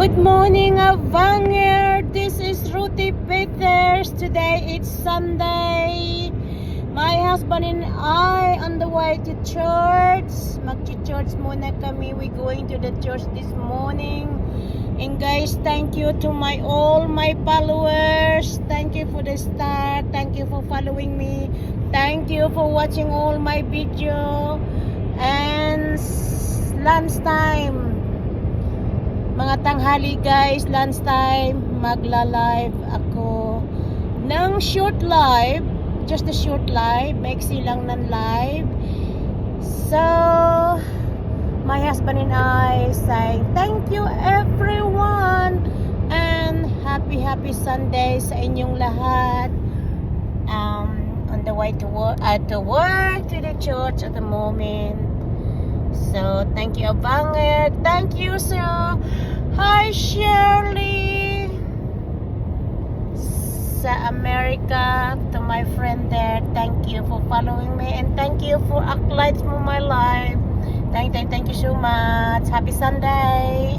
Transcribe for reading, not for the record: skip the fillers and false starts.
Good morning, Avanger. This is Ruthie Peters. Today it's Sunday. My husband and I on the way to church. Mag-church muna kami. We going to the church this morning. And guys, thank you to all my followers. Thank you for the start. Thank you for following me. Thank you for watching all my video. And lunchtime. Mga tanghali guys, lunchtime, magla-live ako ng short live, just a short live, maiksi lang ng live. So, my husband and I say thank you everyone and happy Sunday sa inyong lahat. On the way to work, to the church at the moment. So, thank you, Avanger. Thank you, sir. Hi, Shirley. Sa America, to my friend there, thank you for following me. And thank you for acolytes for my life. Thank you so much. Happy Sunday.